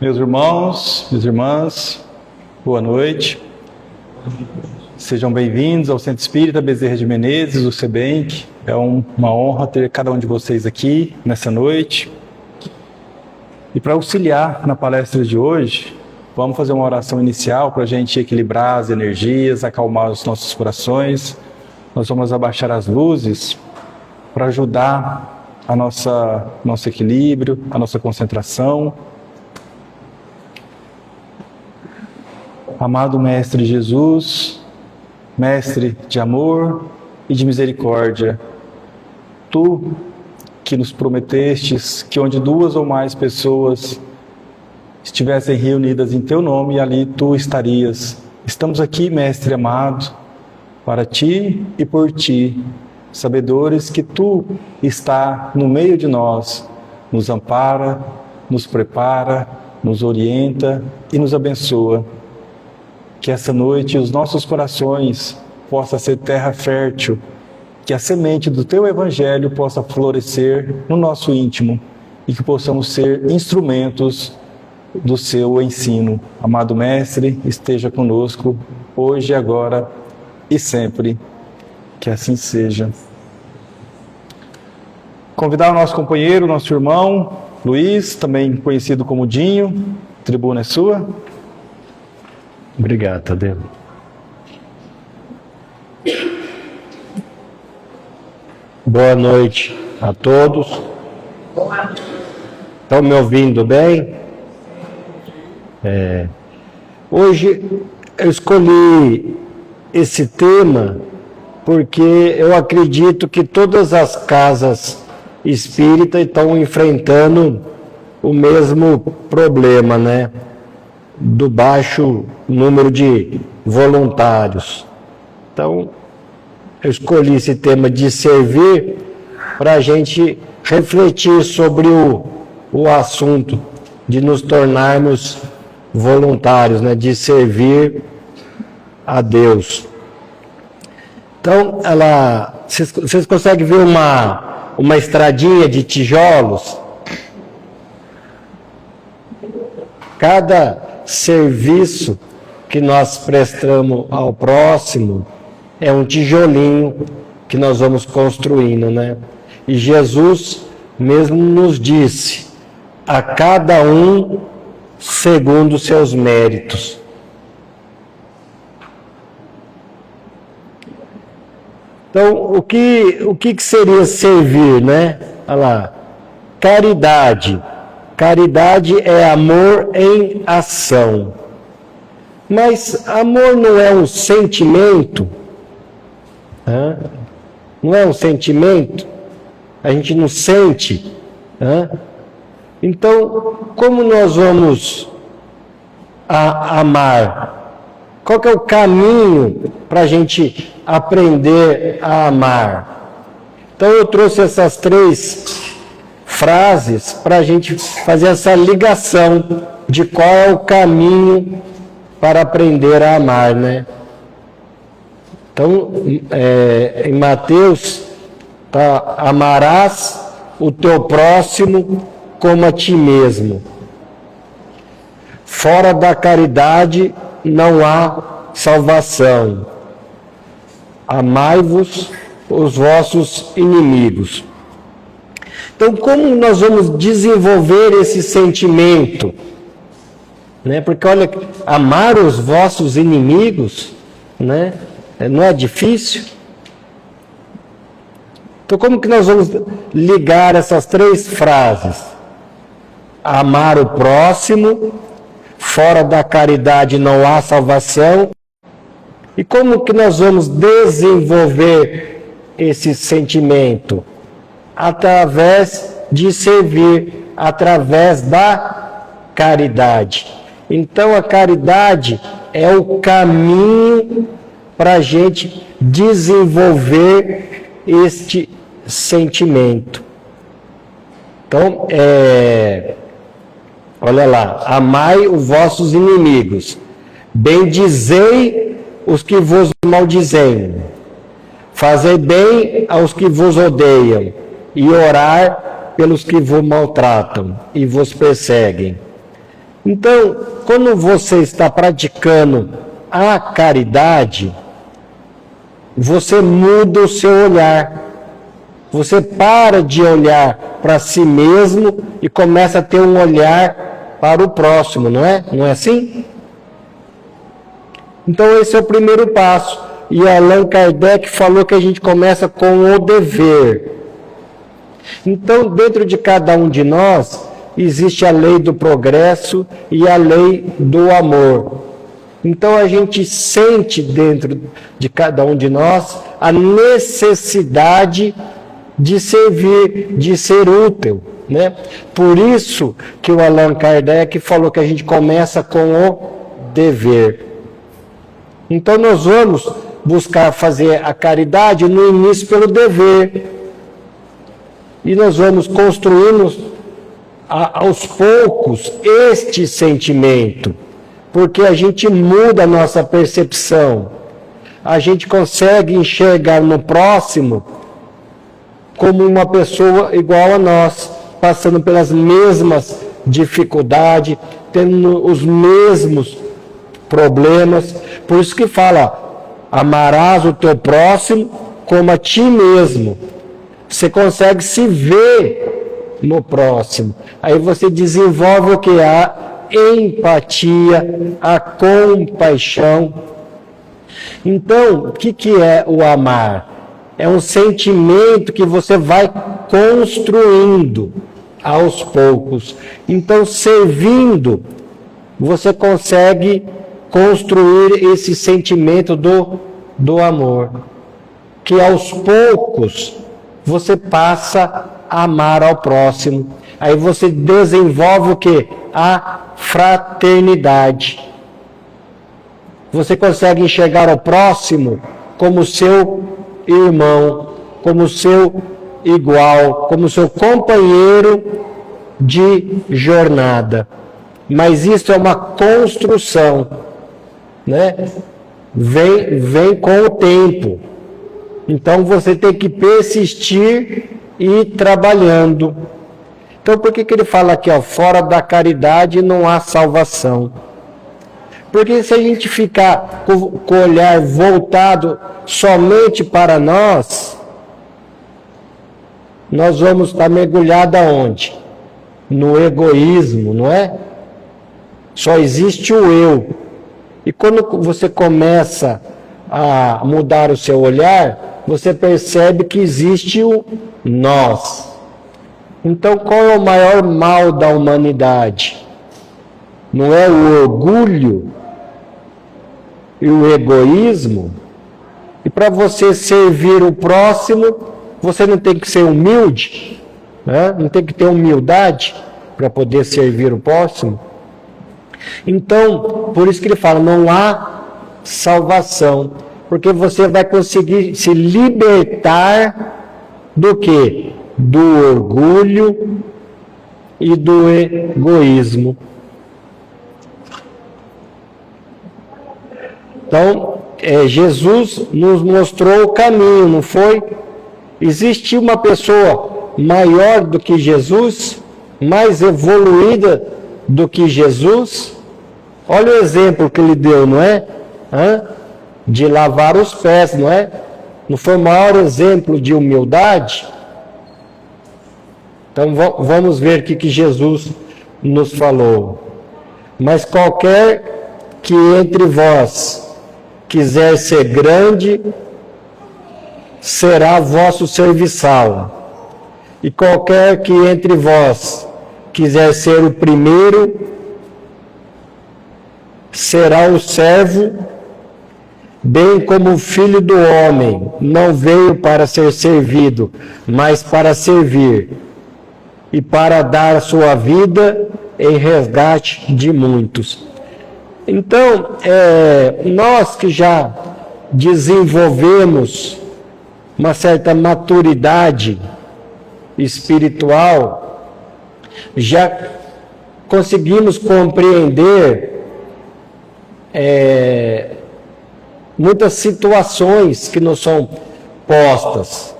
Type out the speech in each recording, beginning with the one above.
Meus irmãos, minhas irmãs, boa noite. Sejam bem-vindos ao Centro Espírita Bezerra de Menezes, o CEBENC. É uma honra ter cada um de vocês aqui nessa noite. E para auxiliar na palestra de hoje, vamos fazer uma oração inicial para a gente equilibrar as energias, acalmar os nossos corações. Nós vamos abaixar as luzes para ajudar a nosso equilíbrio, a nossa concentração. Amado Mestre Jesus, Mestre de amor e de misericórdia, Tu que nos prometestes que onde 2 ou mais pessoas estivessem reunidas em Teu nome, ali Tu estarias. Estamos aqui, Mestre amado, para Ti e por Ti, sabedores que Tu está no meio de nós, nos ampara, nos prepara, nos orienta e nos abençoa. Que essa noite os nossos corações possa ser terra fértil, que a semente do Teu Evangelho possa florescer no nosso íntimo e que possamos ser instrumentos do Seu ensino. Amado Mestre, esteja conosco hoje, agora e sempre. Que assim seja. Convidar o nosso companheiro, nosso irmão Luiz, também conhecido como Dinho. A tribuna é sua. Obrigado, Tadeu. Boa noite a todos. Estão me ouvindo bem? Hoje eu escolhi esse tema porque eu acredito que todas as casas espíritas estão enfrentando o mesmo problema, né? Do baixo número de voluntários. Então, eu escolhi esse tema de servir para a gente refletir sobre o assunto de nos tornarmos voluntários, né? De servir a Deus. Então, vocês conseguem ver uma estradinha de tijolos? Cada serviço que nós prestamos ao próximo é um tijolinho que nós vamos construindo, né? E Jesus mesmo nos disse: a cada um segundo os seus méritos. Então, o que seria servir, né? Olha lá, caridade. Caridade é amor em ação. Mas amor não é um sentimento? Não é um sentimento? A gente não sente? Então, como nós vamos amar? Qual que é o caminho para a gente aprender a amar? Então, eu trouxe essas 3 frases para a gente fazer essa ligação de qual é o caminho para aprender a amar, né? Então, em Mateus, amarás o teu próximo como a ti mesmo. Fora da caridade não há salvação. Amai-vos os vossos inimigos. Então, como nós vamos desenvolver esse sentimento? Né? Porque, olha, amar os vossos inimigos, né? Não é difícil? Então, como que nós vamos ligar essas 3 frases? Amar o próximo, fora da caridade não há salvação. E como que nós vamos desenvolver esse sentimento? Através de servir, através da caridade. Então, a caridade é o caminho para a gente desenvolver este sentimento. Então, olha lá, amai os vossos inimigos, bendizei os que vos maldizem, fazei bem aos que vos odeiam, e orar pelos que vos maltratam e vos perseguem. Então, quando você está praticando a caridade, você muda o seu olhar. Você para de olhar para si mesmo e começa a ter um olhar para o próximo, não é? Não é assim? Então esse é o primeiro passo. E Allan Kardec falou que a gente começa com o dever. Então, dentro de cada um de nós, existe a lei do progresso e a lei do amor. Então a gente sente dentro de cada um de nós a necessidade de servir, de ser útil, né? Por isso que o Allan Kardec falou que a gente começa com o dever. Então nós vamos buscar fazer a caridade no início pelo dever. E nós vamos construindo aos poucos este sentimento, porque a gente muda a nossa percepção. A gente consegue enxergar no próximo como uma pessoa igual a nós, passando pelas mesmas dificuldades, tendo os mesmos problemas. Por isso que fala, amarás o teu próximo como a ti mesmo. Você consegue se ver no próximo. Aí você desenvolve o que? A empatia, a compaixão. Então, o que é o amar? É um sentimento que você vai construindo aos poucos. Então, servindo, você consegue construir esse sentimento do amor, que aos poucos você passa a amar ao próximo. Aí você desenvolve o que? A fraternidade. Você consegue enxergar o próximo como seu irmão, como seu igual, como seu companheiro de jornada. Mas isso é uma construção, né? Vem com o tempo. Então você tem que persistir e ir trabalhando. Então por que ele fala aqui, ó, fora da caridade não há salvação? Porque se a gente ficar com o olhar voltado somente para nós vamos estar mergulhados aonde? No egoísmo, não é? Só existe o eu. E quando você começa a mudar o seu olhar, você percebe que existe o nós. Então, qual é o maior mal da humanidade? Não é o orgulho e o egoísmo? E para você servir o próximo, você não tem que ser humilde, né? Não tem que ter humildade para poder servir o próximo? Então, por isso que ele fala, não há salvação, porque você vai conseguir se libertar do quê? Do orgulho e do egoísmo. Então, Jesus nos mostrou o caminho, não foi? Existe uma pessoa maior do que Jesus, mais evoluída do que Jesus? Olha o exemplo que ele deu, não é? De lavar os pés, não é? Não foi o maior exemplo de humildade? Então vamos ver o que Jesus nos falou. Mas qualquer que entre vós quiser ser grande, será vosso serviçal. E qualquer que entre vós quiser ser o primeiro, será o servo, bem como o Filho do Homem não veio para ser servido, mas para servir, e para dar sua vida em resgate de muitos. Então, nós que já desenvolvemos uma certa maturidade espiritual, já conseguimos compreender muitas situações que nos são postas,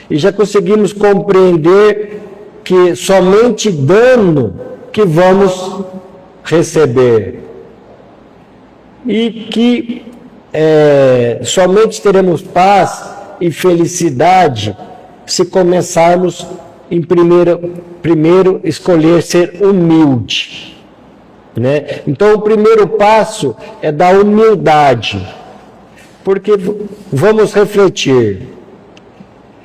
e já conseguimos compreender que somente dando que vamos receber. E que somente teremos paz e felicidade se começarmos em primeiro escolher ser humilde, né? Então o primeiro passo é da humildade, porque vamos refletir,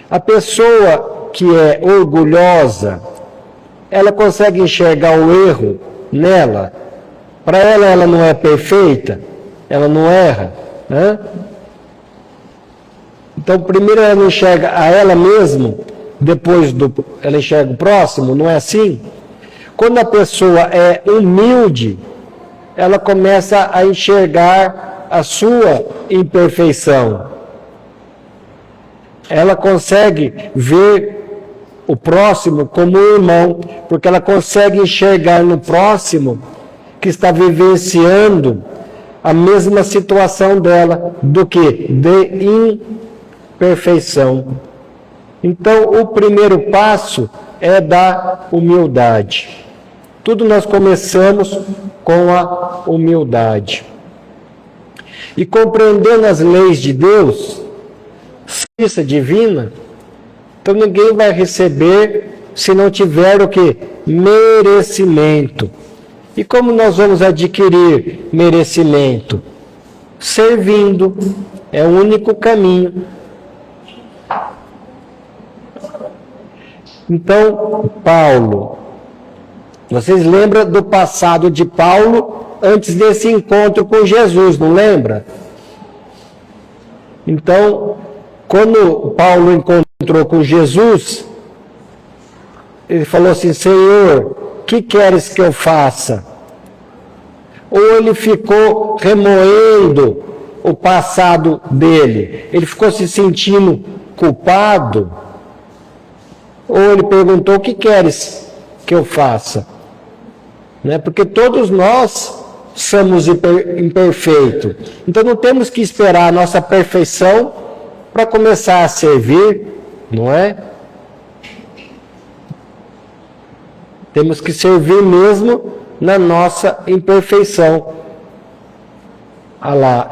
a pessoa que é orgulhosa, ela consegue enxergar o erro nela, para ela não é perfeita, ela não erra, né? Então, primeiro ela não enxerga a ela mesma, depois ela enxerga o próximo, não é assim? Quando a pessoa é humilde, ela começa a enxergar a sua imperfeição. Ela consegue ver o próximo como um irmão, porque ela consegue enxergar no próximo que está vivenciando a mesma situação dela, do que? De imperfeição. Então, o primeiro passo é da humildade. Tudo nós começamos com a humildade. E compreendendo as leis de Deus, justiça divina, então ninguém vai receber se não tiver o que? Merecimento. E como nós vamos adquirir merecimento? Servindo. É o único caminho. Então, Paulo, vocês lembram do passado de Paulo antes desse encontro com Jesus, não lembra? Então, quando Paulo encontrou com Jesus, ele falou assim: Senhor, o que queres que eu faça? Ou ele ficou remoendo o passado dele, ele ficou se sentindo culpado, ou ele perguntou: o que queres que eu faça? Né? Porque todos nós somos imperfeitos, então não temos que esperar a nossa perfeição para começar a servir, não é? Temos que servir mesmo na nossa imperfeição. Olha lá,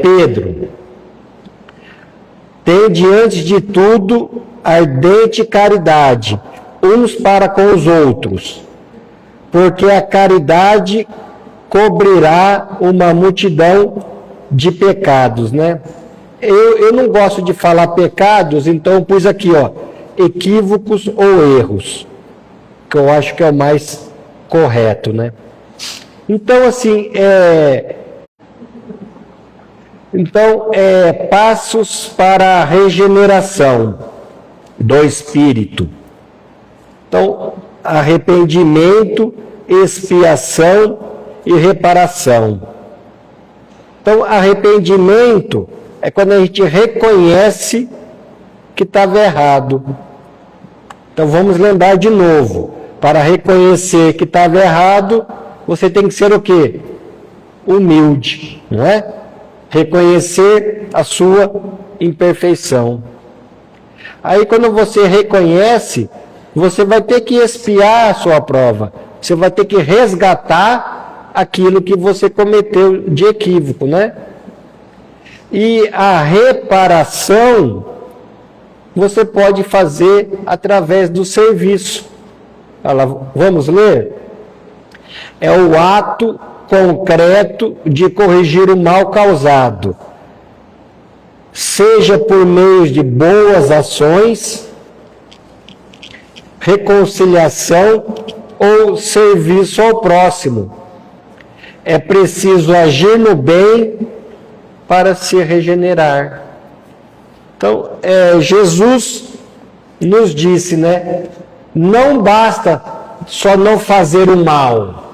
Pedro. Tem diante de tudo ardente caridade, uns para com os outros, porque a caridade cobrirá uma multidão de pecados, né? Eu não gosto de falar pecados, então eu pus aqui, ó, equívocos ou erros, que eu acho que é o mais correto, né? Então, assim, passos para a regeneração do espírito. Então, arrependimento, expiação e reparação. Então, arrependimento é quando a gente reconhece que estava errado. Então, vamos lembrar de novo. Para reconhecer que estava errado, você tem que ser o quê? Humilde, não é? Reconhecer a sua imperfeição. Aí, quando você reconhece, você vai ter que expiar a sua prova. Você vai ter que resgatar aquilo que você cometeu de equívoco, né? E a reparação você pode fazer através do serviço. Vamos ler? É o ato concreto de corrigir o mal causado, seja por meio de boas ações, reconciliação ou serviço ao próximo. É preciso agir no bem para se regenerar. Então, Jesus nos disse, né? Não basta só não fazer o mal.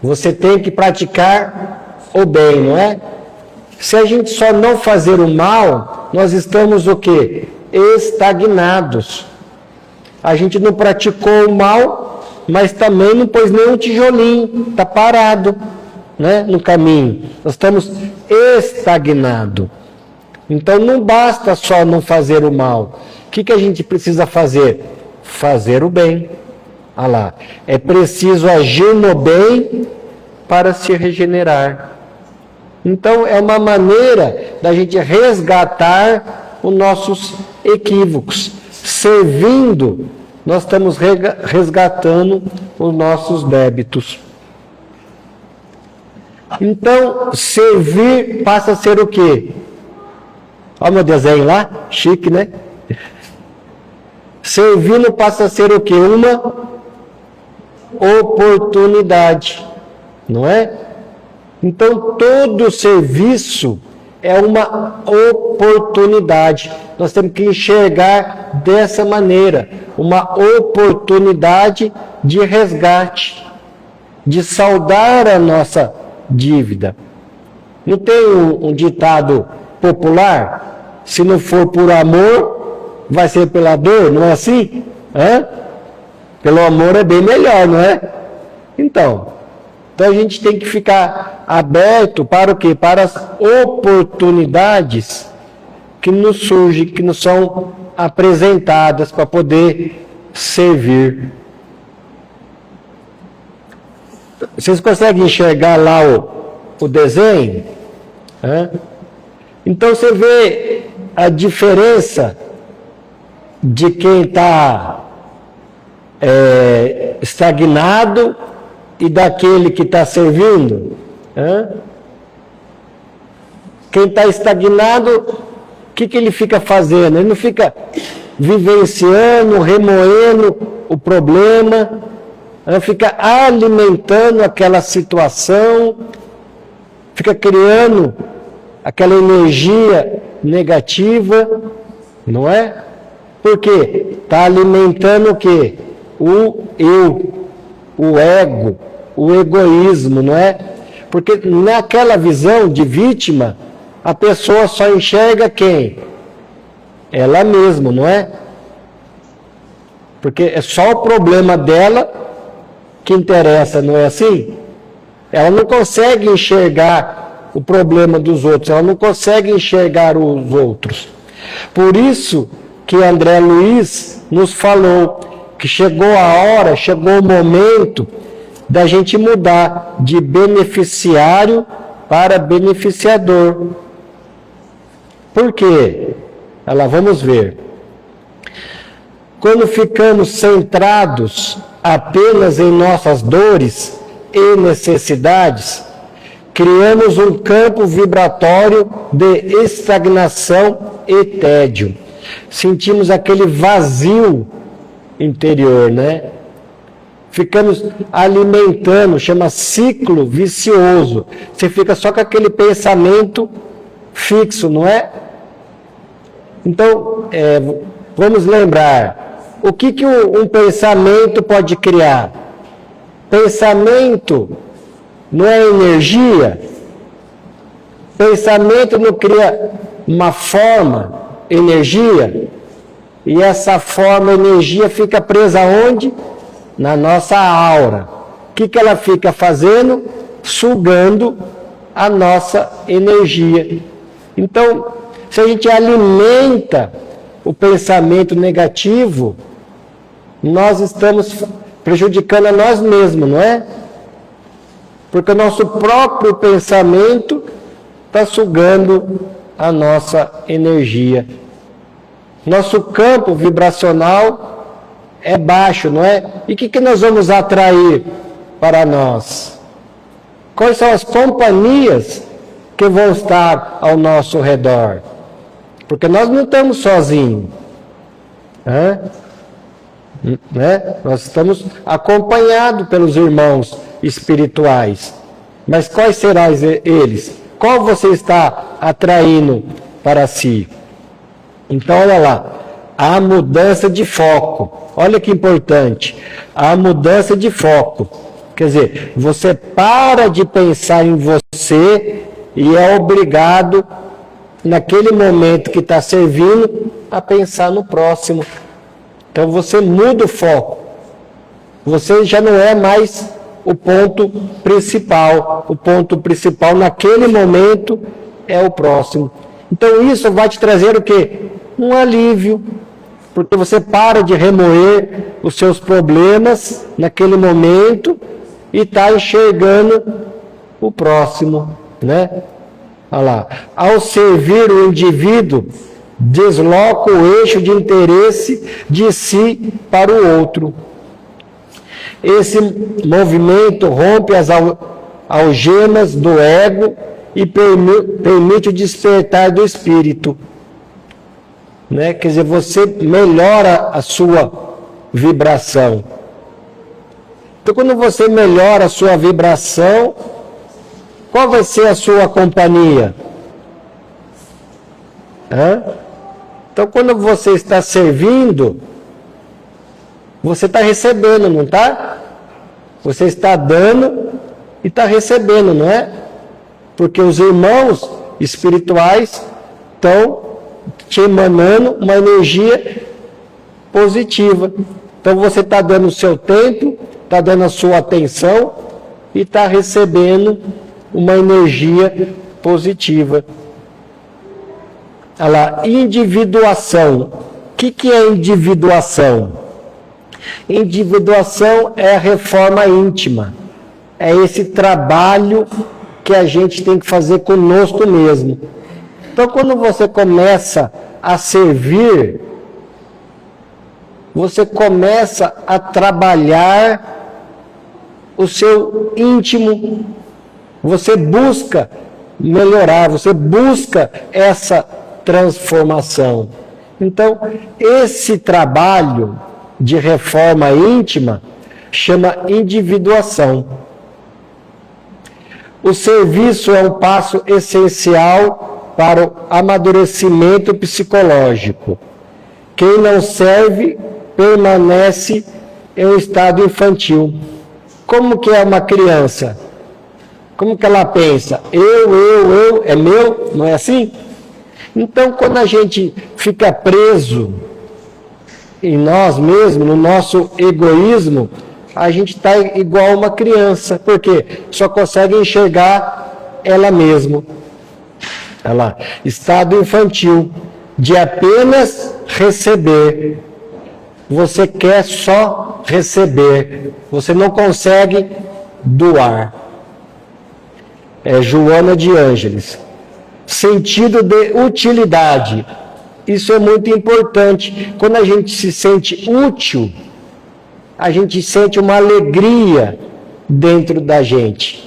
Você tem que praticar o bem, não é? Se a gente só não fazer o mal, nós estamos o quê? Estagnados. A gente não praticou o mal, mas também não pôs nenhum tijolinho, está parado, né, no caminho. Nós estamos estagnados. Então não basta só não fazer o mal. O que a gente precisa fazer? Fazer o bem. Olha lá. É preciso agir no bem para se regenerar. Então, é uma maneira da gente resgatar os nossos equívocos. Servindo, nós estamos resgatando os nossos débitos. Então, servir passa a ser o quê? Olha o meu desenho lá, chique, né? Servindo passa a ser o quê? Uma oportunidade, não é? Então, todo serviço é uma oportunidade. Nós temos que enxergar dessa maneira, uma oportunidade de resgate, de saldar a nossa dívida. Não tem um ditado popular? Se não for por amor, vai ser pela dor, não é assim? Pelo amor é bem melhor, não é? Então a gente tem que ficar aberto para o quê? Para as oportunidades que nos surgem, que nos são apresentadas para poder servir. Vocês conseguem enxergar lá o desenho? Então você vê a diferença de quem está estagnado e daquele que está servindo. Quem está estagnado, o que ele fica fazendo? Ele não fica vivenciando, remoendo o problema, fica alimentando aquela situação, fica criando aquela energia negativa, não é? Por quê? Está alimentando o quê? O eu, o ego, o egoísmo, não é? Porque naquela visão de vítima, a pessoa só enxerga quem? Ela mesma, não é? Porque é só o problema dela que interessa, não é assim? Ela não consegue enxergar o problema dos outros, ela não consegue enxergar os outros. Por isso que André Luiz nos falou que chegou a hora, chegou o momento da gente mudar de beneficiário para beneficiador. Por quê? Lá, vamos ver. Quando ficamos centrados apenas em nossas dores e necessidades, criamos um campo vibratório de estagnação e tédio. Sentimos aquele vazio interior, né? Ficamos alimentando, chama ciclo vicioso. Você fica só com aquele pensamento fixo, não é? Então, vamos lembrar, o que um pensamento pode criar? Pensamento não é energia? Pensamento não cria uma forma, energia? E essa forma, energia, fica presa onde? Na nossa aura. O que ela fica fazendo? Sugando a nossa energia. Então, se a gente alimenta o pensamento negativo, nós estamos prejudicando a nós mesmos, não é? Porque o nosso próprio pensamento está sugando a nossa energia. Nosso campo vibracional é baixo, não é? E o que nós vamos atrair para nós? Quais são as companhias que vão estar ao nosso redor? Porque nós não estamos sozinhos. Né? Nós estamos acompanhados pelos irmãos espirituais. Mas quais serão eles? Qual você está atraindo para si? Então, olha lá, a mudança de foco. Olha que importante, a mudança de foco. Quer dizer, você para de pensar em você e é obrigado, naquele momento que está servindo, a pensar no próximo. Então, você muda o foco. Você já não é mais o ponto principal. O ponto principal naquele momento é o próximo. Então isso vai te trazer o quê? Um alívio, porque você para de remoer os seus problemas naquele momento e está enxergando o próximo, né? Olha lá. Ao servir o indivíduo, desloca o eixo de interesse de si para o outro. Esse movimento rompe as algemas do ego e permite o despertar do espírito. Né? Quer dizer, você melhora a sua vibração. Então, quando você melhora a sua vibração, qual vai ser a sua companhia? Então, quando você está servindo, você está recebendo, não está? Você está dando e está recebendo, não é? Porque os irmãos espirituais estão te emanando uma energia positiva. Então, você está dando o seu tempo, está dando a sua atenção e está recebendo uma energia positiva. Olha lá, individuação. O que é individuação? Individuação é a reforma íntima. É esse trabalho que a gente tem que fazer conosco mesmo. Então, quando você começa a servir, você começa a trabalhar o seu íntimo. Você busca melhorar, você busca essa transformação. Então, esse trabalho de reforma íntima chama individuação. O serviço é um passo essencial para o amadurecimento psicológico. Quem não serve permanece em um estado infantil. Como que é uma criança? Como que ela pensa? Eu, é meu? Não é assim? Então, quando a gente fica preso em nós mesmos, no nosso egoísmo, a gente está igual uma criança. Por quê? Só consegue enxergar ela mesma. Olha lá. Estado infantil, de apenas receber. Você quer só receber. Você não consegue doar. É Joana de Ângeles. Sentido de utilidade. Isso é muito importante. Quando a gente se sente útil, a gente sente uma alegria dentro da gente.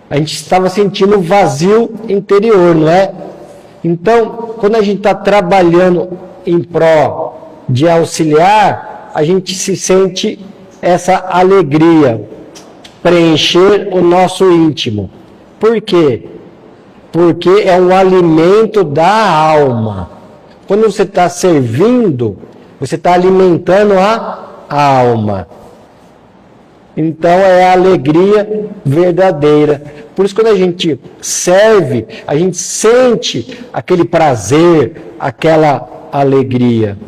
A gente estava sentindo um vazio interior, não é? Então, quando a gente está trabalhando em pró de auxiliar, a gente se sente essa alegria, preencher o nosso íntimo. Por quê? Porque é um alimento da alma. Quando você está servindo, você está alimentando a alma. Então é a alegria verdadeira. Por isso, quando a gente serve, a gente sente aquele prazer, aquela alegria.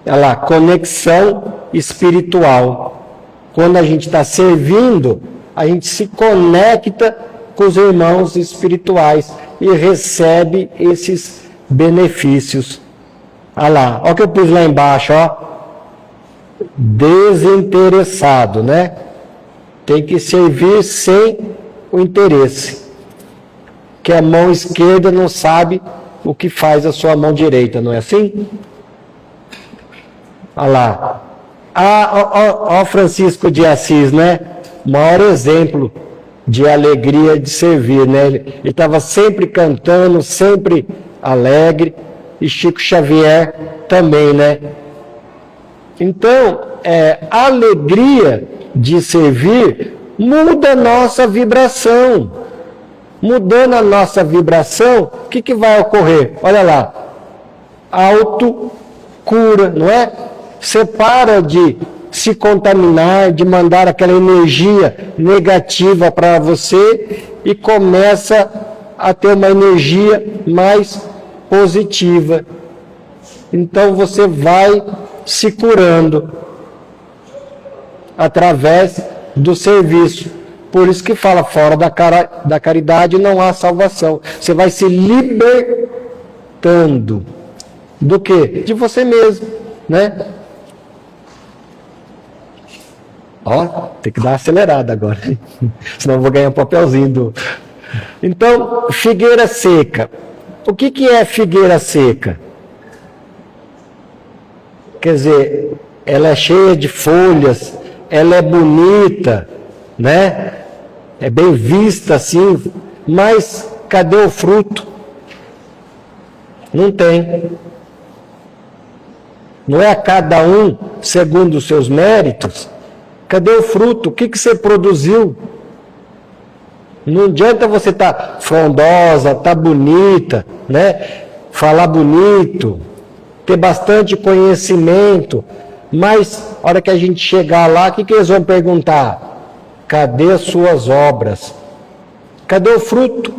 Olha lá, conexão espiritual. Quando a gente está servindo, a gente se conecta com os irmãos espirituais e recebe esses benefícios. Olha lá, olha o que eu pus lá embaixo, ó. Desinteressado, né? Tem que servir sem o interesse. Que a mão esquerda não sabe o que faz a sua mão direita, não é assim? Olha lá. Ó Francisco de Assis, né? O maior exemplo de alegria de servir, né? Ele estava sempre cantando, sempre alegre, e Chico Xavier também, né? Então, a alegria de servir muda a nossa vibração. Mudando a nossa vibração, o que vai ocorrer? Olha lá, autocura, não é? Você para de se contaminar, de mandar aquela energia negativa para você e começa a ter uma energia mais positiva. Então você vai se curando através do serviço. Por isso que fala, fora da caridade não há salvação. Você vai se libertando. Do quê? De você mesmo, né? Ó, tem que dar uma acelerada agora, senão eu vou ganhar um papelzinho. Então, figueira seca. O que é figueira seca? Quer dizer, ela é cheia de folhas, ela é bonita, né? É bem vista assim, mas cadê o fruto? Não tem. Não é a cada um segundo os seus méritos. Cadê o fruto? O que você produziu? Não adianta você estar frondosa, estar bonita, né? Falar bonito, ter bastante conhecimento, mas a hora que a gente chegar lá, o que eles vão perguntar? Cadê as suas obras? Cadê o fruto?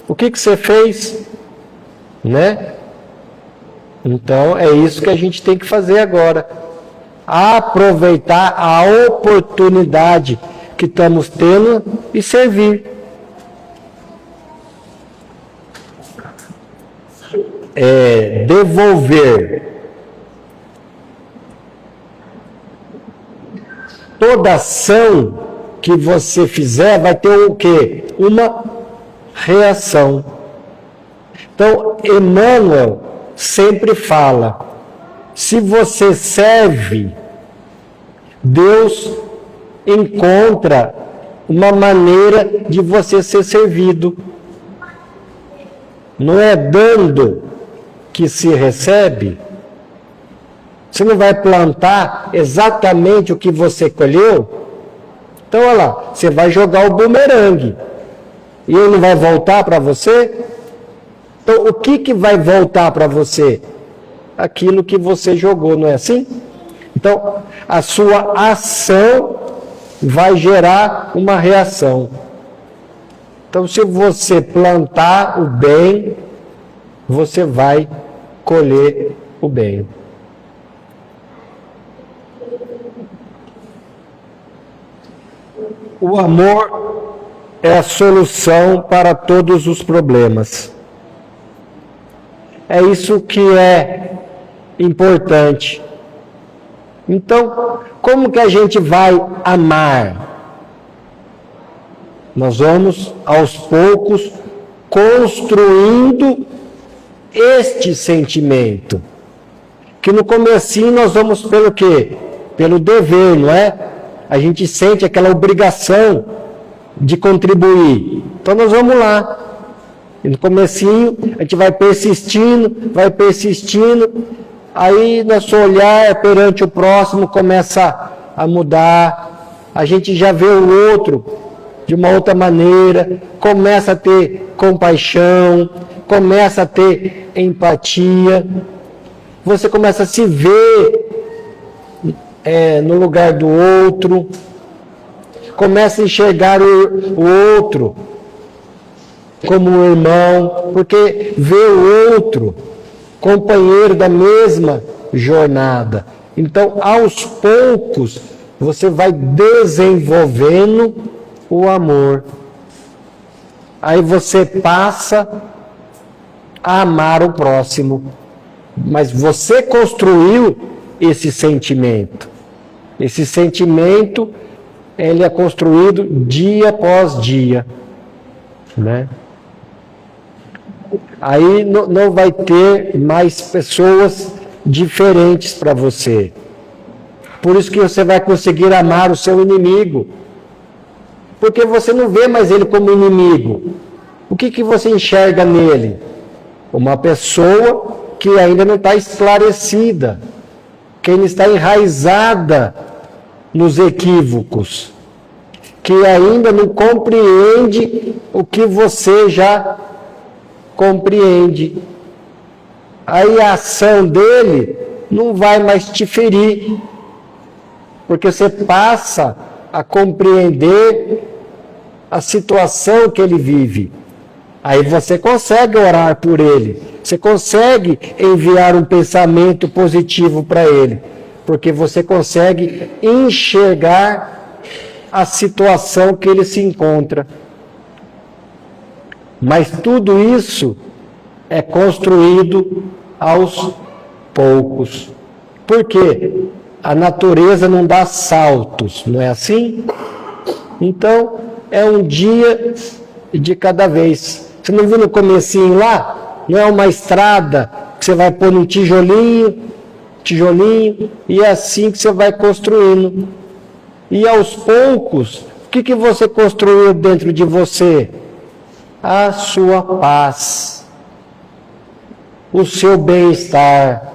O que você fez? Né? Então é isso que a gente tem que fazer agora. Aproveitar a oportunidade que estamos tendo e servir. Devolver. Toda ação que você fizer vai ter o quê? Uma reação. Então, Emmanuel sempre fala, se você serve, Deus encontra uma maneira de você ser servido. Não é dando que se recebe. Você não vai plantar exatamente o que você colheu. Então, olha lá, você vai jogar o bumerangue. E ele não vai voltar para você? Então, o que vai voltar para você? Aquilo que você jogou, não é assim? Então, a sua ação vai gerar uma reação. Então, se você plantar o bem, você vai colher o bem. O amor é a solução para todos os problemas. É isso que é importante. Então, como que a gente vai amar? Nós vamos, aos poucos, construindo este sentimento. Que no comecinho nós vamos pelo quê? Pelo dever, não é? A gente sente aquela obrigação de contribuir. Então nós vamos lá. E no comecinho a gente vai persistindo, aí nosso olhar perante o próximo começa a mudar. A gente já vê o outro de uma outra maneira, começa a ter compaixão, começa a ter empatia. Você começa a se ver no lugar do outro, começa a enxergar o outro como um irmão, porque vê o outro companheiro da mesma jornada. Então, aos poucos, você vai desenvolvendo o amor. Aí você passa a amar o próximo. Mas você construiu esse sentimento. Esse sentimento, ele é construído dia após dia, né? Aí não vai ter mais pessoas diferentes para você. Por isso que você vai conseguir amar o seu inimigo. Porque você não vê mais ele como inimigo. O que você enxerga nele? Uma pessoa que ainda não está esclarecida, que ainda está enraizada nos equívocos, que ainda não compreende o que você já compreende. Aí a ação dele não vai mais te ferir, porque você passa a compreender a situação que ele vive. Aí você consegue orar por ele, você consegue enviar um pensamento positivo para ele, porque você consegue enxergar a situação que ele se encontra. Mas tudo isso é construído aos poucos. Por quê? A natureza não dá saltos, não é assim? Então, é um dia de cada vez. Você não viu no comecinho lá? Não é uma estrada que você vai pôr um tijolinho, e é assim que você vai construindo. E aos poucos, o que você construiu dentro de você? A sua paz, o seu bem-estar,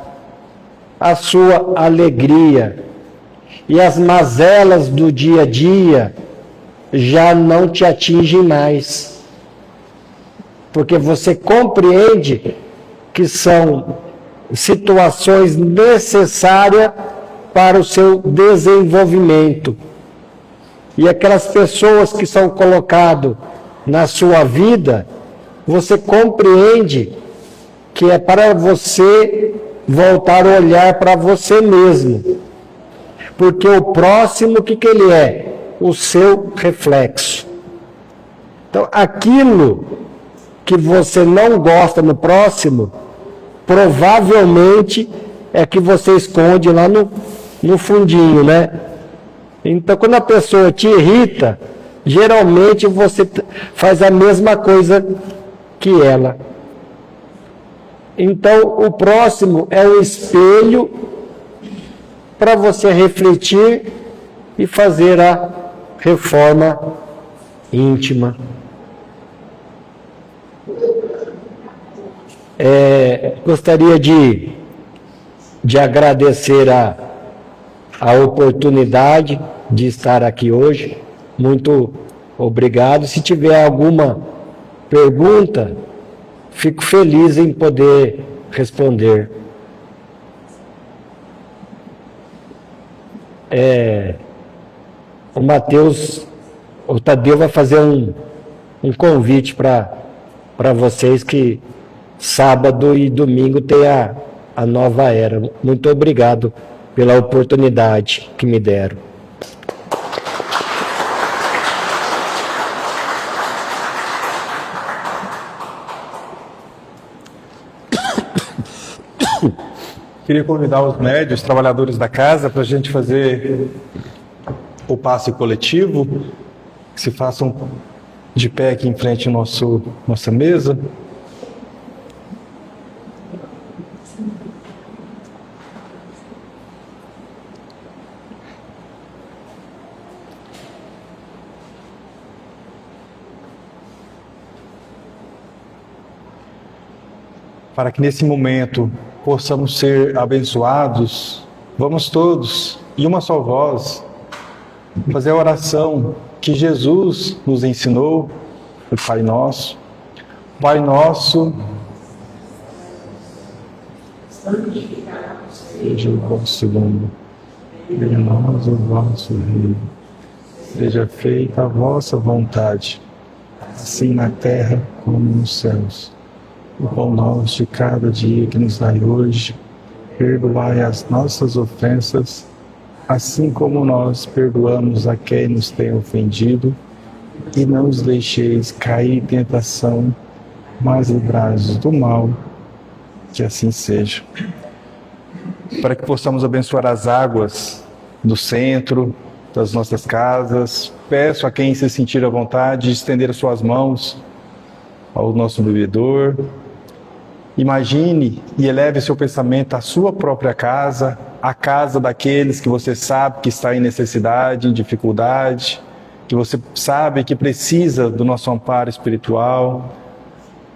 a sua alegria. E as mazelas do dia a dia já não te atingem mais. Porque você compreende que são situações necessárias para o seu desenvolvimento. E aquelas pessoas que são colocadas na sua vida, você compreende que é para você voltar a olhar para você mesmo. Porque o próximo, o que ele é? O seu reflexo. Então, aquilo que você não gosta no próximo, provavelmente é que você esconde lá no fundinho, né? Então, quando a pessoa te irrita, geralmente você faz a mesma coisa que ela. Então, o próximo é um espelho para você refletir e fazer a reforma íntima. Gostaria de agradecer a oportunidade de estar aqui hoje. Muito obrigado. Se tiver alguma pergunta, fico feliz em poder responder. O Mateus, o Tadeu vai fazer um convite para vocês, que sábado e domingo tem a nova era. Muito obrigado pela oportunidade que me deram. Queria convidar os médios, trabalhadores da casa, para a gente fazer o passe coletivo, que se façam de pé aqui em frente à nossa mesa. Para que nesse momento possamos ser abençoados, vamos todos, em uma só voz, fazer a oração que Jesus nos ensinou, o Pai Nosso. Pai Nosso, seja o vosso nome, venha a nós o vosso reino, seja feita a vossa vontade, assim na terra como nos céus. O pão nosso de cada dia que nos dai hoje, perdoai as nossas ofensas, assim como nós perdoamos a quem nos tem ofendido, e não os deixeis cair em tentação, mas livrai-nos do mal, que assim seja. Para que possamos abençoar as águas do centro, das nossas casas, peço a quem se sentir à vontade de estender as suas mãos ao nosso bebedor. Imagine e eleve seu pensamento à sua própria casa, à casa daqueles que você sabe que está em necessidade, em dificuldade, que você sabe que precisa do nosso amparo espiritual.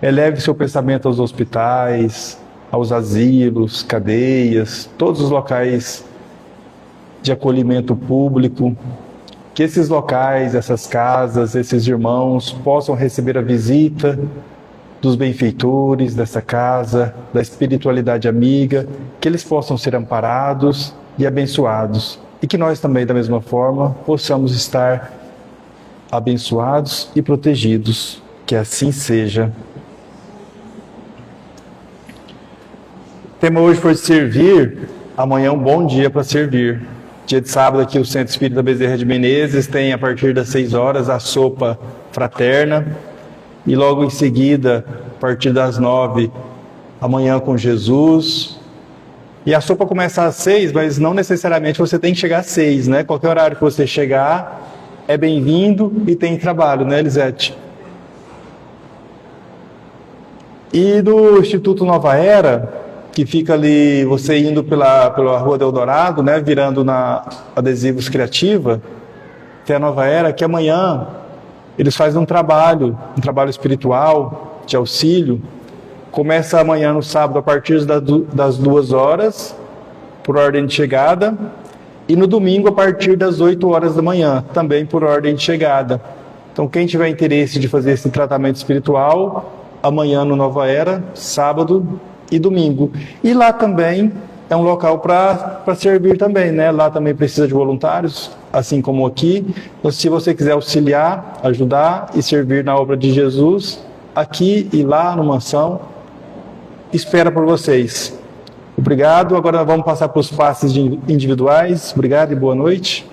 Eleve seu pensamento aos hospitais, aos asilos, cadeias, todos os locais de acolhimento público. Que esses locais, essas casas, esses irmãos possam receber a visita dos benfeitores dessa casa, da espiritualidade amiga, que eles possam ser amparados e abençoados. E que nós também, da mesma forma, possamos estar abençoados e protegidos. Que assim seja. O tema hoje foi servir, amanhã um bom dia para servir. Dia de sábado aqui o Centro Espírita Bezerra de Menezes tem, a partir das 6 horas, a sopa fraterna. E logo em seguida, a partir das 9, Amanhã com Jesus. E a sopa começa às 6, mas não necessariamente você tem que chegar às 6, né? Qualquer horário que você chegar é bem-vindo e tem trabalho, né, Elisete? E do Instituto Nova Era, que fica ali, você indo pela Rua do Eldorado, né, virando na Adesivos Criativa, tem a Nova Era, que amanhã eles fazem um trabalho espiritual, de auxílio. Começa amanhã no sábado a partir das 2 horas, por ordem de chegada, e no domingo a partir das 8 horas da manhã, também por ordem de chegada. Então quem tiver interesse de fazer esse tratamento espiritual, amanhã no Nova Era, sábado e domingo. E lá também é um local para servir também, né? Lá também precisa de voluntários, assim como aqui. Então, se você quiser auxiliar, ajudar e servir na obra de Jesus, aqui e lá no Mansão, espera por vocês. Obrigado. Agora vamos passar para os passes individuais. Obrigado e boa noite.